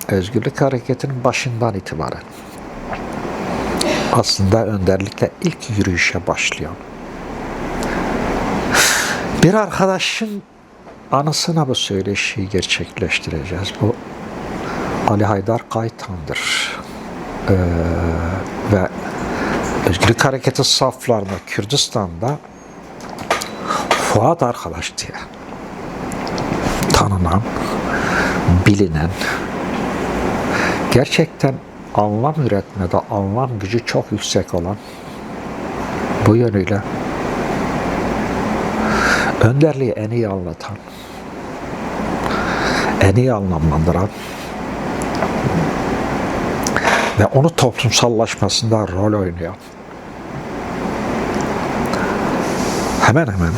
Özgürlük hareketinin başından itibaren aslında önderlikle ilk yürüyüşe başlıyor. Bir arkadaşın anısına bu söyleşiyi gerçekleştireceğiz. Bu Ali Haydar Kaytan'dır. Ve Özgürlük Hareketi saflarında Kürdistan'da Fuat arkadaş diye tanınan, bilinen, gerçekten anlam üretmede anlam gücü çok yüksek olan, bu yönüyle önderliği en iyi anlatan, en iyi anlamlandıran ve onu toplumsallaşmasında rol oynayan, hemen hemen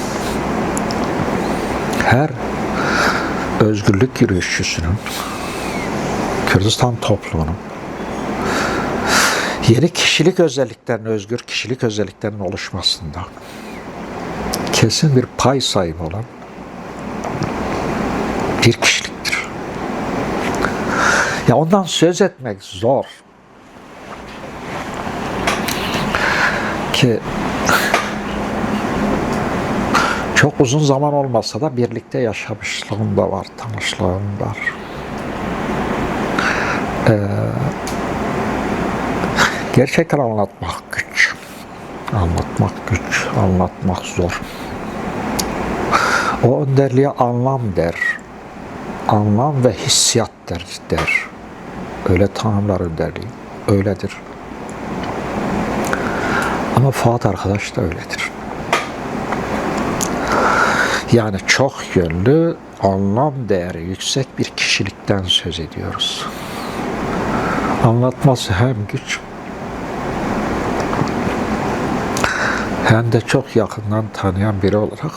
her özgürlük yürüyüşçüsünün, Kürdistan toplumunun yeni kişilik özelliklerinin, özgür kişilik özelliklerinin oluşmasında kesin bir pay sahibi olan bir kişiliktir. Ya ondan söz etmek zor. Ki çok uzun zaman olmasa da birlikte yaşamışlığım da var, tanışlığım var. Gerçekten anlatmak güç. Anlatmak güç, anlatmak zor. O önderliğe anlam der. Anlam ve hissiyat der. Öyle tanımlar önderliği. Öyledir. Ama Fuat arkadaş da öyledir. Yani çok yönlü, anlam değeri yüksek bir kişilikten söz ediyoruz. Anlatması hem güç, hem de çok yakından tanıyan biri olarak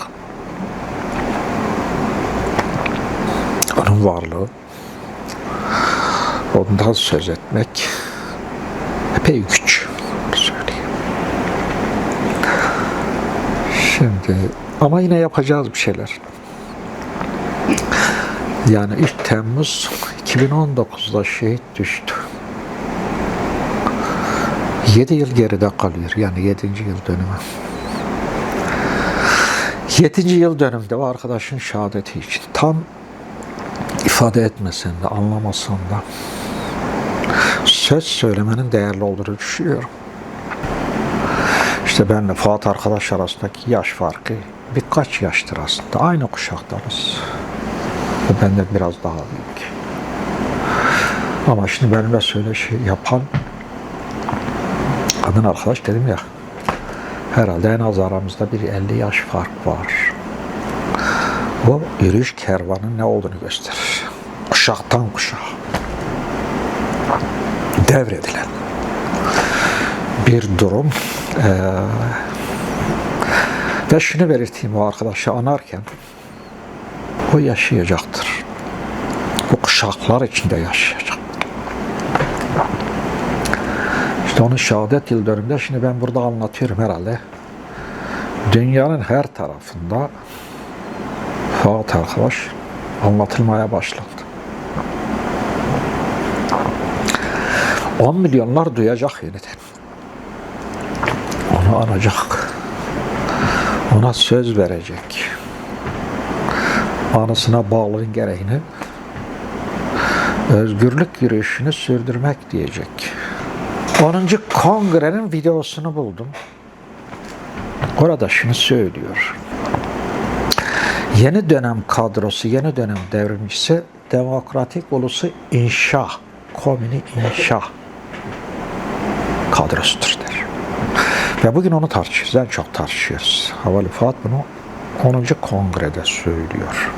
onun varlığı, ondan söz etmek epey güç. Söyleyeyim. Şimdi ama yine yapacağız bir şeyler. Yani 3 Temmuz 2019'da şehit düştü. 7 yıl geride kalıyor. Yani 7. yıl dönümü. 7. yıl dönümde o arkadaşın şehadeti için tam ifade etmesen de, anlamasan da söz söylemenin değerli olduğunu düşünüyorum. İşte benle Fuat arkadaş arasındaki yaş farkı birkaç yaştır aslında. Aynı kuşaktanız. O benden biraz daha büyük. Ama şimdi benimle söyleşi yapan kadın arkadaş dedim ya, herhalde en az aramızda bir 50 yaş fark var. Bu yürüyüş kervanının ne olduğunu gösterir. Kuşaktan kuşağa devredilen bir durum. Ve şunu belirteyim, o arkadaşı anarken, o yaşayacaktır. O kuşaklar içinde yaşayacak. İşte onun şehadet yıl dönümünde şimdi ben burada anlatıyorum herhalde. Dünyanın her tarafında Fuat arkadaş anlatılmaya başlandı. 10 milyonlar duyacak yeniden. Onu anacak. Ona söz verecek. Anısına bağlılığın gereğini, özgürlük yürüyüşünü sürdürmek diyecek. 10. Kongre'nin videosunu buldum. Orada şunu söylüyor. Yeni dönem kadrosu, yeni dönem devrimcisi Demokratik Ulusu İnşa, Komünü İnşa kadrosudur der. Ve bugün onu tartışıyoruz, en çok tartışıyoruz. Havali Fuat bunu 10. Kongre'de söylüyor.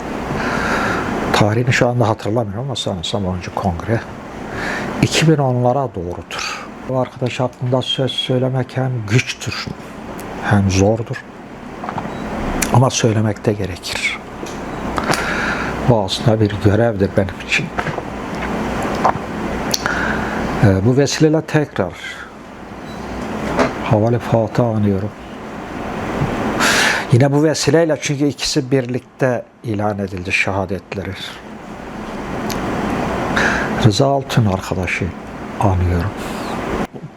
Tarihini şu anda hatırlamıyorum ama sanırsam 10. Kongre 2010'lara doğrudur. Bu arkadaş hakkında söz söylemek hem güçtür, hem zordur. Ama söylemek de gerekir. Bu aslında bir görevdir benim için. Bu vesileyle tekrar Havali Fuat'ı anıyorum. Yine bu vesileyle, çünkü ikisi birlikte ilan edildi şehadetleri. Rıza Altun arkadaşı anıyorum.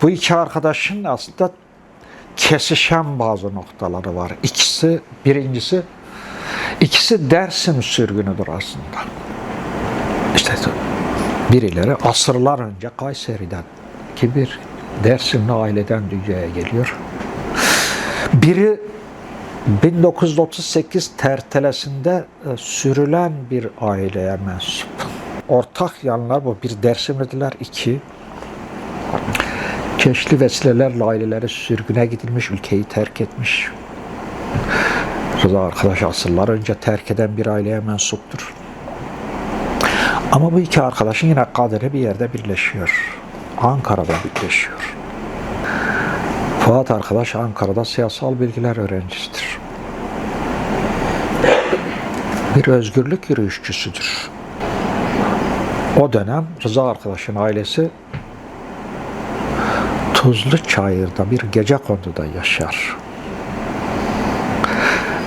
Bu iki arkadaşın aslında kesişen bazı noktaları var. Birincisi ikisi Dersim sürgünüdür aslında. İşte birileri asırlar önce Kayseri'den ki bir Dersimli aileden dünyaya geliyor. Biri 1938 tertelesinde sürülen bir aileye mensup. Ortak yanlar bu. Bir Dersimlidiler, iki çeşitli vesilelerle aileleri sürgüne gidilmiş, ülkeyi terk etmiş. Rıza arkadaş asırlar önce terk eden bir aileye mensuptur. Ama bu iki arkadaşın yine kaderi bir yerde birleşiyor. Ankara'da birleşiyor. Fuat arkadaş Ankara'da siyasal bilgiler öğrencisidir. Bir özgürlük yürüyüşçüsüdür. O dönem Rıza arkadaşın ailesi Tuzluçayır'da bir gecekonduda yaşar.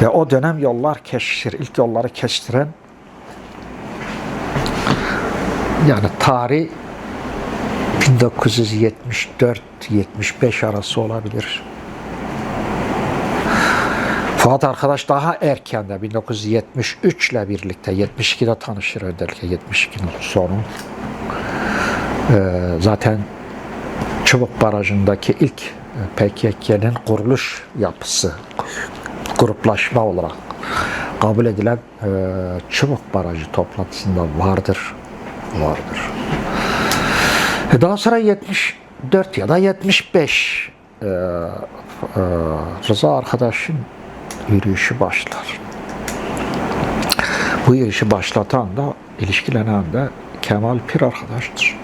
Ve o dönem yollar kesişir. İlk yolları kestiren yani tarih 1974-75 arası olabilir. Fuat arkadaş daha erkende 1973 ile birlikte 72'de tanışır özellikle 72'nin sonu. Zaten Çubuk Barajı'ndaki ilk PKK'nın kuruluş yapısı, gruplaşma olarak kabul edilen Çubuk Barajı toplantısında vardır. Daha sonra 74 ya da 75 Rıza arkadaşın yürüyüşü başlar. Bu yürüyüşü başlatan da, ilişkilenen de Kemal Pir arkadaştır.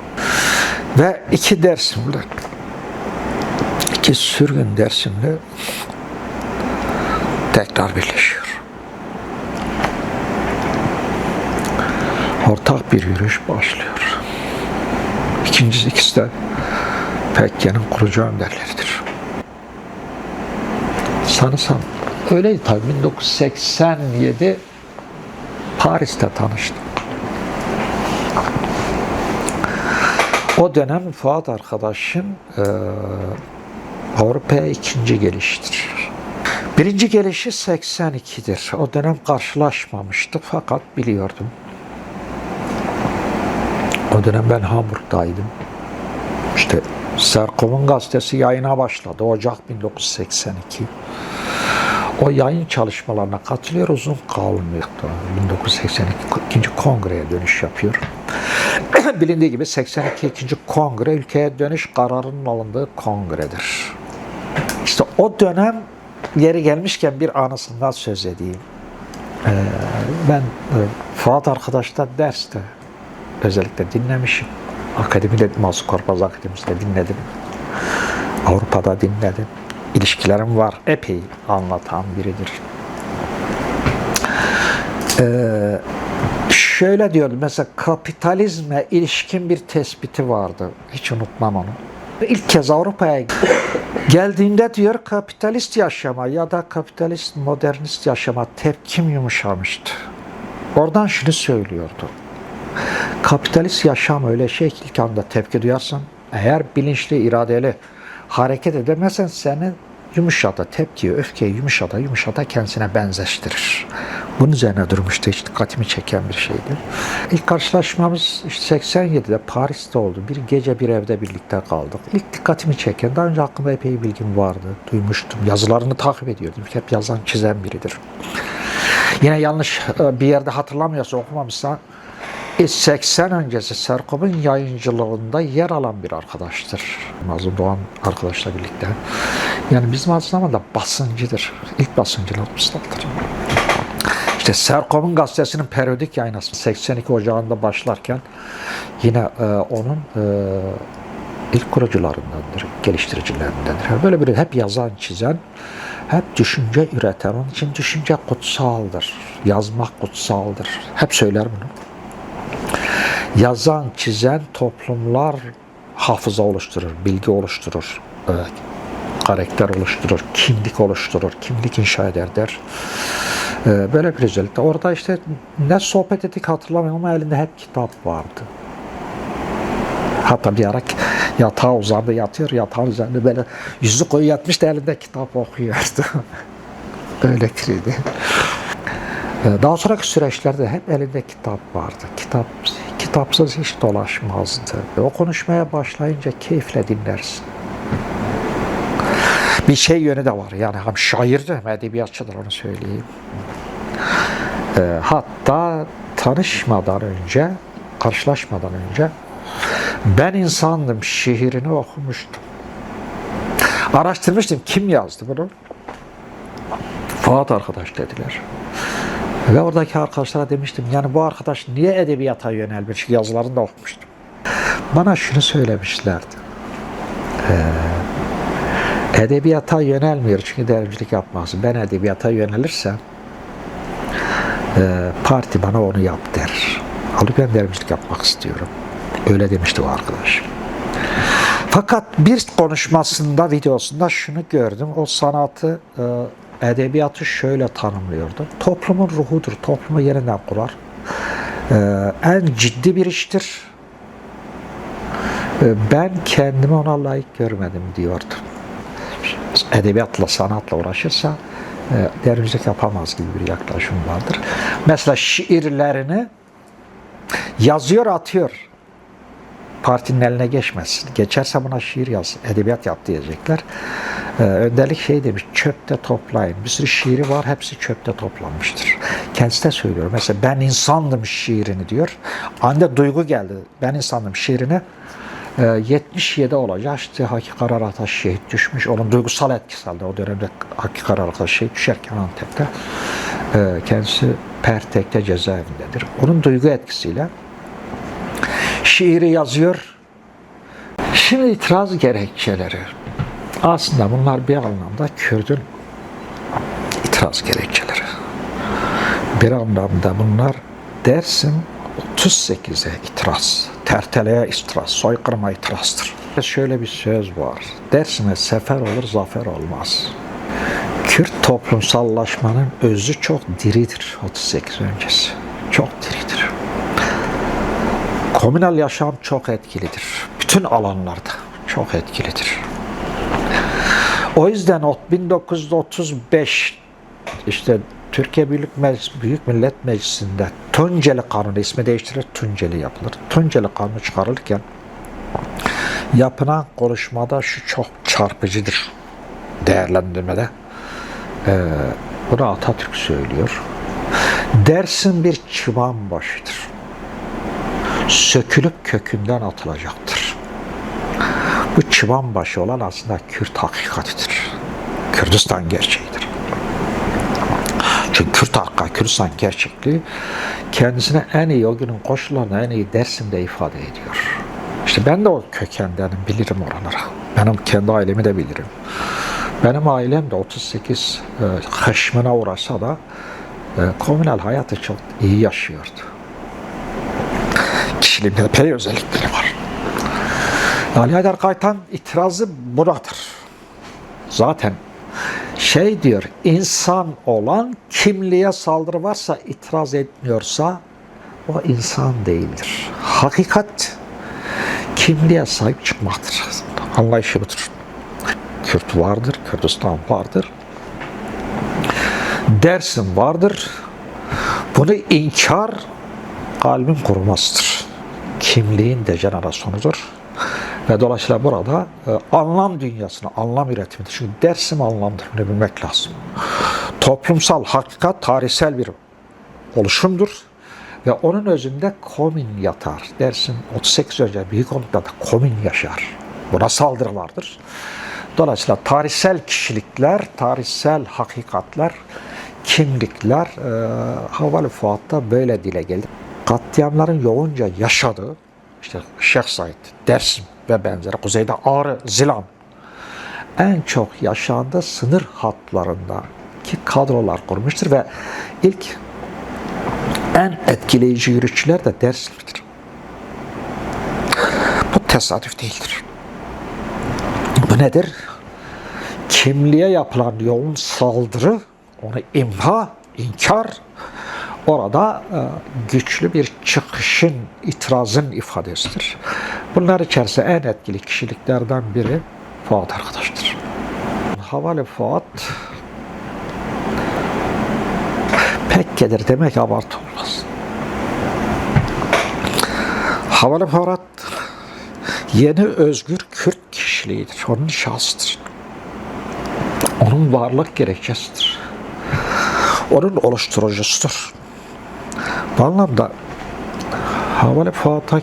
Ve iki Dersimli, iki sürgün Dersimli tekrar birleşiyor. Ortak bir yürüyüş başlıyor. İkisi de PKK'nın kurucu önderleridir. Sanırsam öyleydi tabii. 1987 Paris'te tanıştım. O dönem Fuat arkadaşın Avrupa'ya ikinci geliştir. Birinci gelişi 82'dir. O dönem karşılaşmamıştık fakat biliyordum. O dönem ben Hamburg'daydım. İşte Serkov'un gazetesi yayına başladı. Ocak 1982. O yayın çalışmalarına katılıyor, uzun kalmıyor. 1982 kongreye dönüş yapıyor. Bilindiği gibi 82 ikinci kongre ülkeye dönüş kararının alındığı kongredir. İşte o dönem yeri gelmişken bir anısından söz edeyim. Ben Fuat arkadaşta derste özellikle dinlemişim. Akademide, Mahsun Korkmaz Akademisi'nde dinledim. Avrupa'da dinledim. İlişkilerim var. Epey anlatan biridir. Şöyle diyordu, mesela kapitalizme ilişkin bir tespiti vardı. Hiç unutmam onu. İlk kez Avrupa'ya geldiğinde diyor, kapitalist yaşama ya da kapitalist modernist yaşama tepkim yumuşamıştı. Oradan şunu söylüyordu. Kapitalist yaşam öyle şey ki ilk anda tepki duyarsan, eğer bilinçli, iradeli hareket edemezsen seni yumuşata, tepkiyi, öfkeyi yumuşata kendisine benzeştirir. Bunun üzerine durmuştu. Hiç dikkatimi çeken bir şeydi. İlk karşılaşmamız işte 87'de Paris'te oldu. Bir gece bir evde birlikte kaldık. İlk dikkatimi çeken, daha önce hakkında epey bilgim vardı. Duymuştum. Yazılarını takip ediyordum. Hep yazan, çizen biridir. Yine yanlış bir yerde hatırlamıyorsa, okumamışsan 80 öncesi Serkov'un yayıncılığında yer alan bir arkadaştır. Mazlum Doğan arkadaşla birlikte. Yani bizim aynı zamanda basıncıdır. İlk basıncılarımızdandır. İşte Serkov'un gazetesinin periyodik yayınlaması 82 Ocağı'nda başlarken yine onun ilk kurucularındandır, geliştiricilerindendir. Böyle biri hep yazan, çizen, hep düşünce üreten. Onun için düşünce kutsaldır. Yazmak kutsaldır. Hep söyler bunu. Yazan, çizen toplumlar hafıza oluşturur, bilgi oluşturur, karakter oluşturur, kimlik oluşturur, kimlik inşa eder der. Böyle bir özellikle. Orada işte ne sohbet ettik hatırlamıyorum ama elinde hep kitap vardı. Hatta bir ara yatağa uzandı yatıyor. Yatağın üzerinde böyle yüzü koyu yatmış da elinde kitap okuyordu. Öyle biriydi. Daha sonraki süreçlerde hep elinde kitap vardı. Kitapsız hiç dolaşmazdı. O konuşmaya başlayınca keyifle dinlersin. Bir şey yönü de var. Yani hem şairdi hem edebiyatçıdır, onu söyleyeyim. Hatta tanışmadan önce, karşılaşmadan önce Ben İnsandım şiirini okumuştum. Araştırmıştım kim yazdı bunu. Fuat arkadaş dediler. Ve oradaki arkadaşlara demiştim, yani bu arkadaş niye edebiyata yönelmiş, yazılarını da okumuştum. Bana şunu söylemişlerdi. Edebiyata yönelmiyor çünkü dergicilik yapmaz. Ben edebiyata yönelirsem parti bana onu yap der. Halbuki ben dergicilik yapmak istiyorum. Öyle demişti o arkadaş. Fakat bir konuşmasında, videosunda şunu gördüm. O sanatı, edebiyatı şöyle tanımlıyordu. Toplumun ruhudur. Toplumu yeniden kurar. En ciddi bir iştir. Ben kendimi ona layık görmedim diyordu. Edebiyatla, sanatla uğraşırsa dervişlik yapamaz gibi bir yaklaşım vardır. Mesela şiirlerini yazıyor, atıyor. Partinin eline geçmesin. Geçerse buna şiir yaz, edebiyat yap diyecekler. Önderlik şey demiş, çöpte toplayın. Bir sürü şiiri var, hepsi çöpte toplanmıştır. Kendisi de söylüyor. Mesela Ben İnsandım şiirini diyor. Anda duygu geldi. Ben İnsandım şiirini 77 olacak. İşte Haki Kararataş şehit düşmüş. Onun duygusal etkisi aldı. O dönemde Haki Kararataş şehit düşerken Antep'te. Kendisi Pertek'te cezaevindedir. Onun duygu etkisiyle şiiri yazıyor. Şimdi itiraz gerekçeleri. Aslında bunlar bir anlamda Kürt'ün itiraz gerekçeleri. Bir anlamda bunlar Dersim 38'e itiraz, Tertele'ye itiraz, soykırıma itirazdır. Şöyle bir söz var. Dersim'e sefer olur, zafer olmaz. Kürt toplumsallaşmanın özü çok diridir 38 öncesi. Çok diridir. Komünal yaşam çok etkilidir. Bütün alanlarda çok etkilidir. O yüzden 1935 işte Türkiye Büyük Millet Meclisi'nde Tunceli Kanunu, ismi değiştirilir, Tunceli yapılır. Tunceli Kanunu çıkarılırken yapılan konuşmada şu çok çarpıcıdır değerlendirmede. Bunu Atatürk söylüyor. Dersim bir çıban başıdır. Sökülüp kökünden atılacaktır. Bu çıban başı olan aslında Kürt hakikatidir. Kürdistan gerçeğidir. Çünkü Kürdistan gerçekliği kendisine en iyi, o günün koşullarını en iyi Dersim'de ifade ediyor. İşte ben de o kökendenim, bilirim oralara. Benim kendi ailemi de bilirim. Benim ailem de 38 hışmına uğrasa da komünal hayatı çok iyi yaşıyordu. Kişiliğimde epey özellikleri var. Ali Haydar Kaytan itirazı buradır. Zaten şey diyor, insan olan kimliğe saldırı varsa, itiraz etmiyorsa o insan değildir. Hakikat kimliğe sahip çıkmaktır. Anlayışı budur. Kürt vardır, Kürdistan vardır. Dersim vardır. Bunu inkar kalbin kurumasıdır. Kimliğin dejenerasyonudur. Ve dolayısıyla burada anlam dünyasına, anlam üretimidir. Çünkü Dersim anlamdır, bunu bilmek lazım. Toplumsal hakikat tarihsel bir oluşumdur. Ve onun özünde komün yatar. Dersim 38 önce büyük oldukta da komün yaşar. Buna saldırı vardır. Dolayısıyla tarihsel kişilikler, tarihsel hakikatler, kimlikler Havalı Fuat'ta böyle dile geldi. Katliamların yoğunca yaşadığı, işte Şeyh Said, Dersim ve benzeri, kuzeyde Ağrı, Zilan en çok yaşandığı sınır hatlarındaki kadrolar kurmuştur ve ilk en etkileyici yürüyüşçüler de Dersim'dir. Bu tesadüf değildir. Bu nedir? Kimliğe yapılan yoğun saldırı, onu imha, inkar, orada güçlü bir çıkışın, itirazın ifadesidir. Bunlar içerisinde en etkili kişiliklerden biri Fuat arkadaştır. Havale Fuat Pekke'dir demek abartı olmaz. Havale Fuat yeni özgür Kürt kişiliğidir. Onun şahsıdır. Onun varlık gerekçesidir. Onun oluşturucusudur. Bu anlamda Havale Fuat'a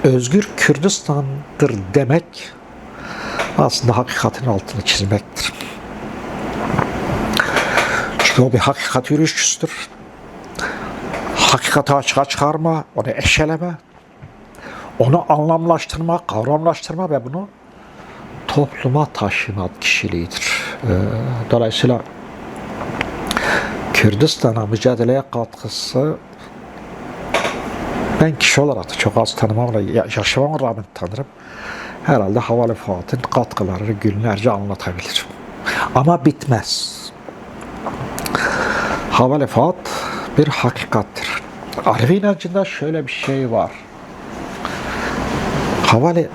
özgür Kürdistan'dır demek aslında hakikatin altını çizmektir. Çünkü o bir hakikat yürüyüşçüsüdür. Hakikati açığa çıkarma, onu eşeleme, onu anlamlaştırma, kavramlaştırma ve bunu topluma taşıma kişiliğidir. Dolayısıyla Kürdistan'a mücadeleye katkısı, ben kişi olarak da çok az tanımam, yaşamama rağmen tanırım. Herhalde Havale Fuat'ın katkılarını günlerce anlatabilirim. Ama bitmez. Havale Fuat bir hakikattir. Alevi inancında şöyle bir şey var. Havale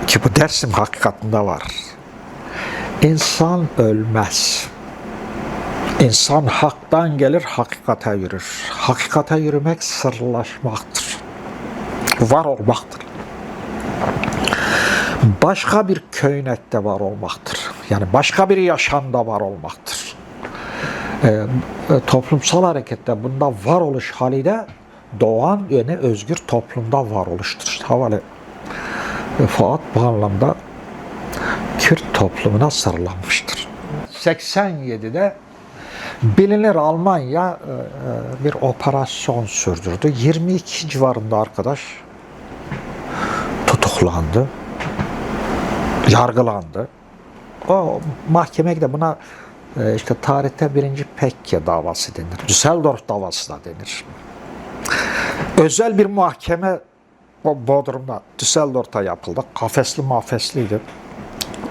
ki bu Dersim hakikatinde var. İnsan ölmez. İnsan haktan gelir, hakikate yürür. Hakikate yürümek sırlaşmaktır. Var olmaktır. Başka bir köynekte var olmaktır. Yani başka bir yaşamda var olmaktır. Toplumsal harekette bunda varoluş haliyle doğan yeni özgür toplumda varoluştur. İşte Havale Fuat bu anlamda Kürt toplumuna sarılanmıştır. 87'de bilinir Almanya bir operasyon sürdürdü. 22 civarında arkadaş tutuklandı, yargılandı. O mahkeme de buna işte tarihte birinci Pekke davası denir. Düsseldorf davası da denir. Özel bir mahkeme o Bodrum'da, Düsseldorf'ta yapıldı. Kafesli mafesliydi.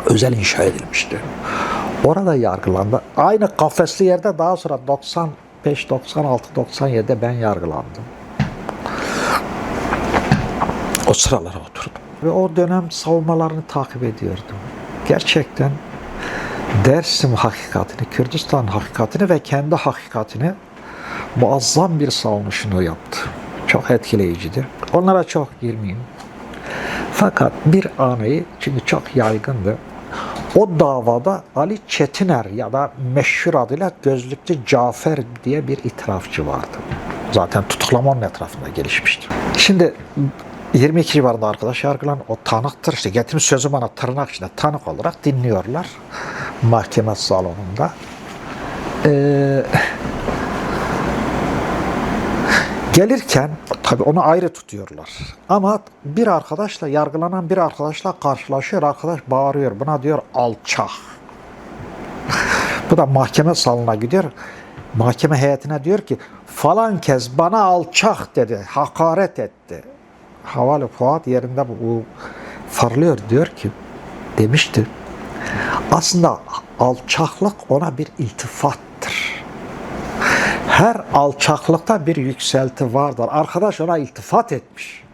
Özel inşa edilmişti. Orada yargılandı. Aynı kafesli yerde daha sonra 95, 96, 97'de ben yargılandım. O sıralara oturdum. Ve o dönem savunmalarını takip ediyordum. Gerçekten Dersim hakikatini, Kürdistan hakikatini ve kendi hakikatini muazzam bir savunuşunu yaptı. Çok etkileyicidir. Onlara çok girmeyeyim. Fakat bir anıyı, çünkü çok yaygındı. O davada Ali Çetiner ya da meşhur adıyla Gözlüklü Cafer diye bir itirafçı vardı. Zaten tutuklama onun etrafında gelişmişti. Şimdi 22 civarında arkadaş yargılan o tanıktır. İşte getirmiş sözü bana tırnak içinde tanık olarak dinliyorlar mahkeme salonunda. Gelirken tabii onu ayrı tutuyorlar. Ama bir arkadaşla, yargılanan bir arkadaşla karşılaşıyor. Arkadaş bağırıyor. Buna diyor alçak. Bu da mahkeme salonuna gidiyor. Mahkeme heyetine diyor ki falan kez bana alçak dedi. Hakaret etti. Havale Fuat yerinde bu farlıyor, diyor ki demişti. Aslında alçaklık ona bir iltifattır. Her alçaklıkta bir yükselti vardır. Arkadaş ona iltifat etmiş.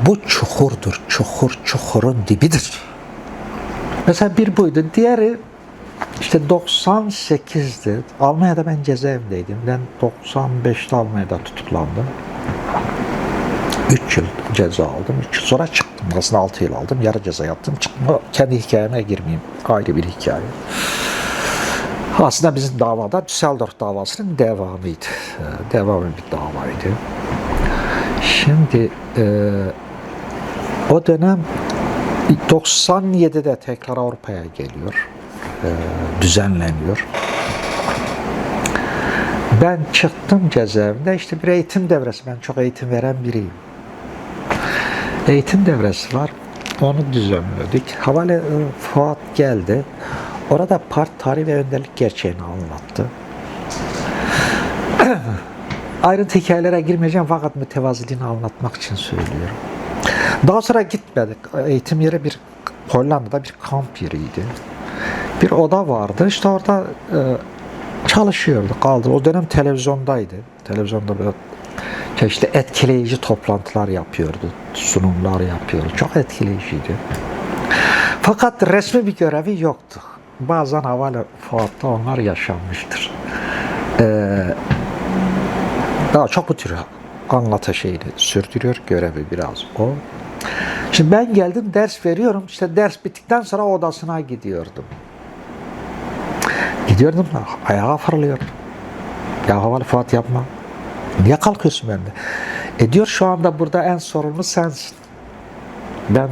Bu çukurdur. Çukur, çukurun dibidir. Mesela bir buydu. Diğeri işte 98'di. Almanya'da ben cezaevindeydim. Ben 95'te Almanya'da tutuklandım. 3 yıl ceza aldım. 3 yıl sonra çıktım. Aslında 6 yıl aldım. Yarı ceza yaptım. Çıktım. Kendi hikayeme girmeyeyim. Ayrı bir hikaye. Aslında bizim davada Düsseldorf davasının devamıydı. Devamı bir davaydı. Şimdi o dönem 97'de tekrar Avrupa'ya geliyor. Düzenleniyor. Ben çıktım cezaevinde. İşte bir eğitim devresi. Ben çok eğitim veren biriyim. Eğitim devresi var. Onu düzenledik. Havale Fuat geldi. Orada parti tarihi ve önderlik gerçeğini anlattı. Ayrıntı hikayelere girmeyeceğim fakat mütevaziliğini anlatmak için söylüyorum. Daha sonra gitmedik. Eğitim yeri bir Hollanda'da bir kamp yeriydi. Bir oda vardı. İşte orada çalışıyordu, kaldı. O dönem televizyondaydı. Televizyonda böyle çeşitli etkileyici toplantılar yapıyordu, sunumlar yapıyordu. Çok etkileyiciydi. Fakat resmi bir görevi yoktu. Bazen Havale Fuat'ta onlar yaşanmıştır. Daha çok bu tür anlatı şeyini sürdürüyor, görevi biraz o. Şimdi ben geldim, ders veriyorum. İşte ders bittikten sonra odasına gidiyordum. Gidiyordum, ayağa fırlıyordum. Ya Havale Fuat yapma. Niye kalkıyorsun bende? Diyor şu anda burada en sorumlu sensin. Ben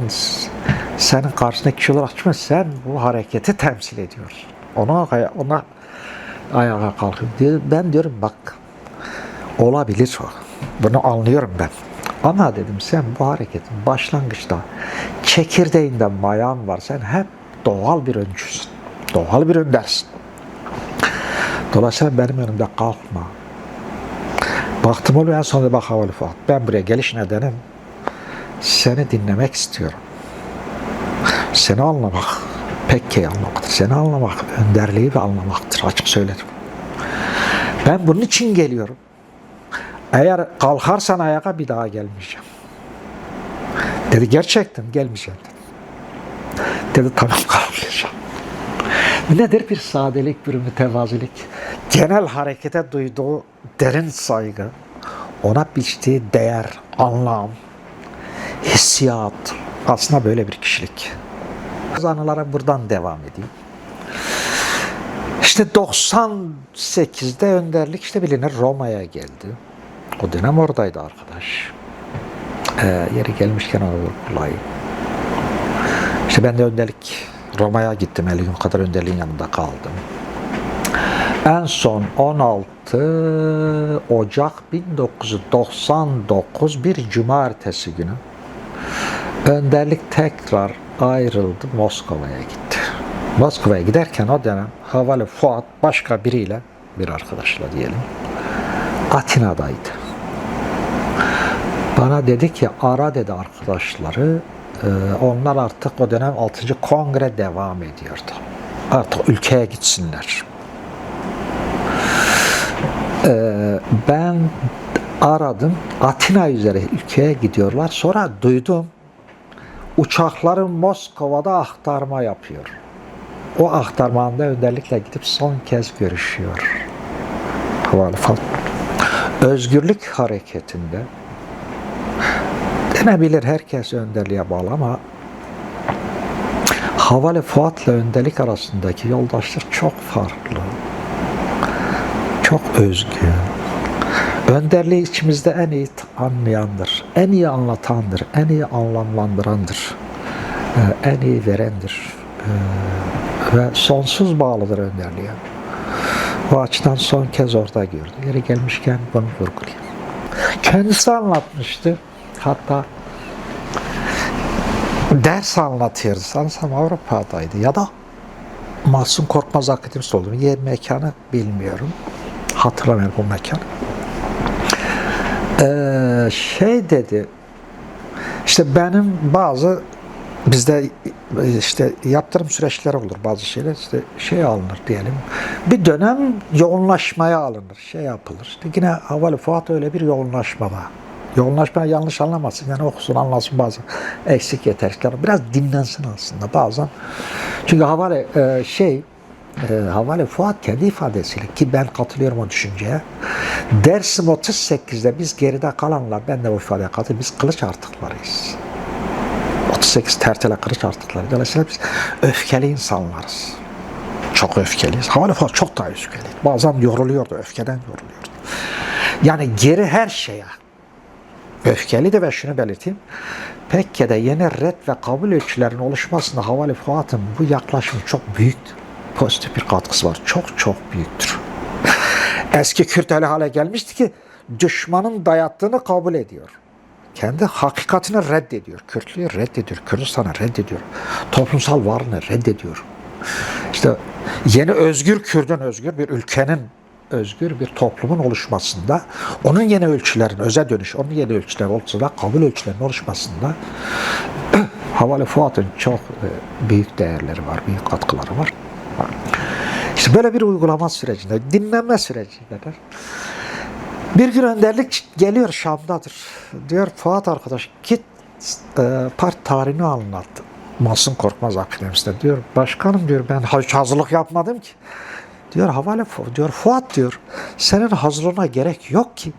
senin karşındaki kişi olarak çıkmıyorum. Sen bu hareketi temsil ediyorsun. Ona ayağa kalkıp diyor. Ben diyorum bak olabilir o. Bunu anlıyorum ben. Ama dedim sen bu hareketin başlangıçta çekirdeğinde mayan var. Sen hep doğal bir öncüsün. Doğal bir öndersin. Dolayısıyla benim önümde kalkma. Baktım oluyor en sonunda bak Havale Fuat. Ben buraya geliş nedenim seni dinlemek istiyorum. Seni anlamak, Pekke'yi anlamaktır. Seni anlamak, önderliği ve anlamaktır. Açık söylerim. Ben bunun için geliyorum. Eğer kalkarsan ayağa bir daha gelmeyeceğim. Dedi gerçekten gelmeyeceğim dedi. Dedi tamam kalmayacağım. Nedir bir sadelik, bir mütevazilik? Genel harekete duyduğu derin saygı, ona biçtiği değer, anlam, hissiyat. Aslında böyle bir kişilik. Anılara buradan devam edeyim. İşte 98'de önderlik işte bilinir Roma'ya geldi. O dönem oradaydı arkadaş. Yeri gelmişken onu vurgulayayım. İşte ben de önderlik Roma'ya gittim. 50 gün kadar önderliğin yanında kaldım. En son 16 Ocak 1999 bir cumartesi günü önderlik tekrar ayrıldı, Moskova'ya gitti. Moskova'ya giderken o dönem Havale Fuat başka biriyle, bir arkadaşla diyelim, Atina'daydı. Bana dedi ki ara dedi arkadaşları, onlar artık o dönem 6. Kongre devam ediyordu. Artık ülkeye gitsinler. Ben aradım, Atina üzere ülkeye gidiyorlar. Sonra duydum, uçakların Moskova'da aktarma yapıyor. O aktarmanda önderlikle gidip son kez görüşüyor. Havale Fuat. Özgürlük hareketinde denebilir herkes önderliğe bağlı ama Havale Fuat'la önderlik arasındaki yoldaşlık çok farklı. Çok özgün. Önderliği içimizde en iyi anlayandır, en iyi anlatandır, en iyi anlamlandırandır, en iyi verendir ve sonsuz bağlıdır önderliğe. O açıdan son kez orada gördüm. Yeri gelmişken bunu vurgulayayım. Kendisi anlatmıştı. Hatta ders anlatıyordu. Sanırsam Avrupa'daydı ya da Mahsun Korkmaz Akademisi oldu. Yer mekanı bilmiyorum. Hatırlamıyorum bu mekanı. Şey dedi, işte benim bazı bizde işte yaptırım süreçleri olur, bazı şeyler işte şey alınır diyelim. Bir dönem yoğunlaşmaya alınır, şey yapılır. İşte yine Havale Fuat öyle bir yoğunlaşmada. Yoğunlaşma yanlış anlamasın, yani okusun anlasın bazen eksik yeterlikler. Biraz dinlensin aslında bazen. Çünkü Havale Fuat kendi ifadesiyle ki ben katılıyorum o düşünceye. Dersim 38'de biz geride kalanlar, ben de o ifadeye katılıyorum, biz kılıç artıklarıyız. 38 tertele kılıç artıkları. Dolayısıyla biz öfkeli insanlarız. Çok öfkeliyiz. Havale Fuat çok daha öfkeliydi. Bazen yoruluyordu, öfkeden yoruluyordu. Yani geri her şeye öfkeliydi ve şunu belirteyim. Pekke'de yeni red ve kabul ölçülerinin oluşmasında Havale Fuat'ın bu yaklaşımı çok büyüktü. Pozitif bir katkısı var. Çok çok büyüktür. Eski Kürt öyle hale gelmişti ki düşmanın dayattığını kabul ediyor. Kendi hakikatini reddediyor. Kürtlüğü reddediyor. Kürdistan'ı reddediyor. Toplumsal varlığını reddediyor. İşte yeni özgür Kürt'ün, özgür bir ülkenin, özgür bir toplumun oluşmasında, onun yeni ölçülerin, öze dönüş, onun yeni ölçüler oluşmasında, kabul ölçülerinin oluşmasında Havale Fuat'ın çok büyük değerleri var, büyük katkıları var. İşte böyle bir uygulama sürecinde, dinlenme sürecindedir. Bir gün önderlik geliyor, Şam'dadır. Diyor Fuat arkadaş git parti tarihini anlat. Mahsun Korkmaz akademiste diyor. Başkanım diyor ben hiç hazırlık yapmadım ki. Diyor havale diyor Fuat diyor senin hazırlığına gerek yok ki.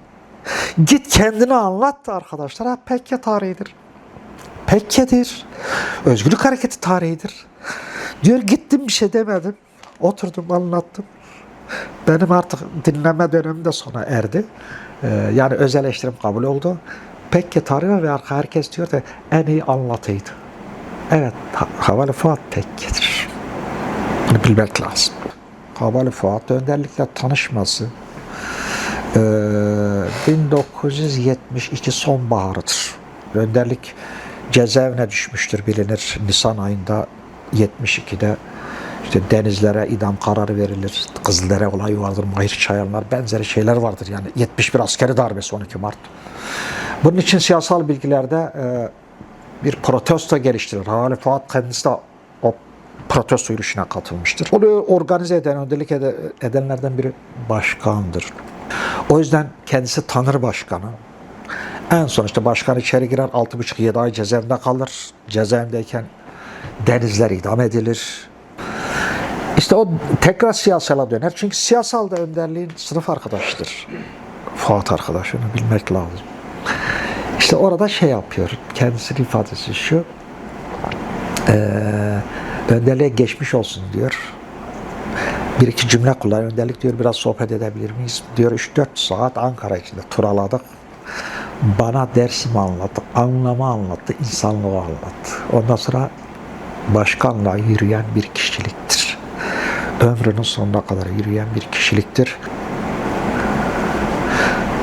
Git kendini anlat arkadaşlara. Pekke tarihidir. Pekke'dir. Özgürlük Hareketi tarihidir. Diyor gittim bir şey demedim. Oturdum anlattım. Benim artık dinleme dönemim de sona erdi. Yani öz eleştirim kabul oldu. Pekke tarihi ve herkes diyor da en iyi anlatıydı. Evet, Havale Fuat Pekke'dir. Bunu bilmek lazım. Havale Fuat önderlikle tanışması 1972 sonbaharıdır. Önderlik cezaevine düşmüştür bilinir. Nisan ayında 72'de işte denizlere idam kararı verilir. Kızıldere olayı vardır, Mahir Çayanlar benzeri şeyler vardır. Yani 71 askeri darbesi 12 Mart. Bunun için siyasal bilgilerde bir protesto geliştirir. Havale Fuat kendisi de o protesto yürüyüşüne katılmıştır. Onu organize eden, önderlik edenlerden biri başkandır. O yüzden kendisi tanır başkanı. En son işte başkan içeri girer, 6,5-7 ay cezaevinde kalır. Cezaevindeyken denizler idam edilir. İşte o tekrar siyasala döner. Çünkü siyasal da önderliğin sınıf arkadaşıdır. Fuat arkadaş, onu bilmek lazım. İşte orada şey yapıyor, kendisinin ifadesi şu, önderliğe geçmiş olsun diyor. Bir iki cümle kullanıyor. Önderlik diyor biraz sohbet edebilir miyiz? Diyor 3-4 saat Ankara içinde turaladık. Bana dersimi anlattı, anlamı anlattı, insanlığı anlattı. Ondan sonra başkanla yürüyen bir kişiliktir. Ömrünün sonuna kadar yürüyen bir kişiliktir.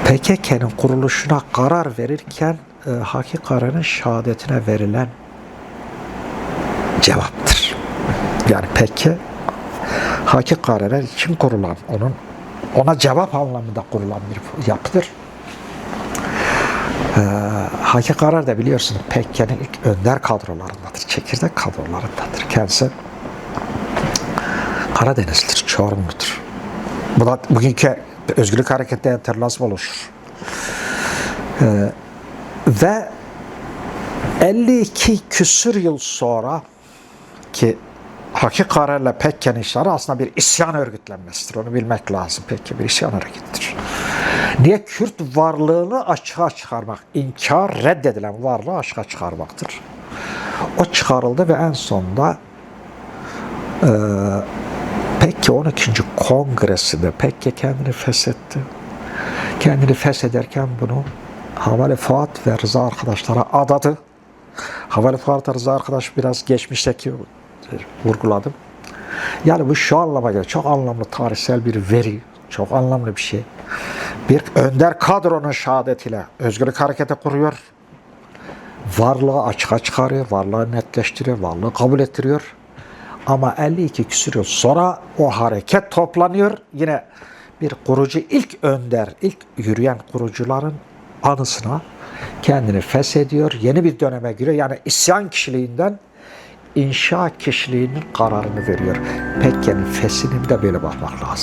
PKK'nın kuruluşuna karar verirken Haki Kara'nın şehadetine verilen cevaptır. Yani PKK Haki Kara'nın için kurulan, ona cevap anlamında kurulan bir yapıdır. Haki Karar da biliyorsunuz PKK'nın ilk önder kadrolarındadır, çekirdek kadrolarındadır. Kendisi Karadenizlidir, Çorumludur. Bu da bugünkü Özgürlük Hareketi'nde enterlasım oluşur. Ve 52 küsür yıl sonra ki Haki Karar'la PKK'nın işleri aslında bir isyan örgütlenmesidir. Onu bilmek lazım. PKK bir isyan hareketidir. Niye? Kürt varlığını açığa çıkarmak, inkar, reddedilen varlığı açığa çıkarmaktır. O çıkarıldı ve en sonunda PKK 12. Kongresi'nde PKK kendini feshetti. Kendini feshederken bunu Havale Fuat ve Rıza arkadaşlara adadı. Havale Fuat ve Rıza arkadaş biraz geçmişteki vurguladım. Yani bu şu anlama geliyor. Çok anlamlı tarihsel bir veri. Çok anlamlı bir şey. Bir önder kadronun şehadetiyle Özgürlük Hareketi kuruyor. Varlığı açığa çıkarıyor. Varlığı netleştiriyor. Varlığı kabul ettiriyor. Ama 52 küsur yıl sonra o hareket toplanıyor. Yine bir kurucu, ilk önder, ilk yürüyen kurucuların anısına kendini feshediyor. Yeni bir döneme giriyor. Yani isyan kişiliğinden inşa kişiliğinin kararını veriyor. PKK'nın feshine de böyle bakmak lazım.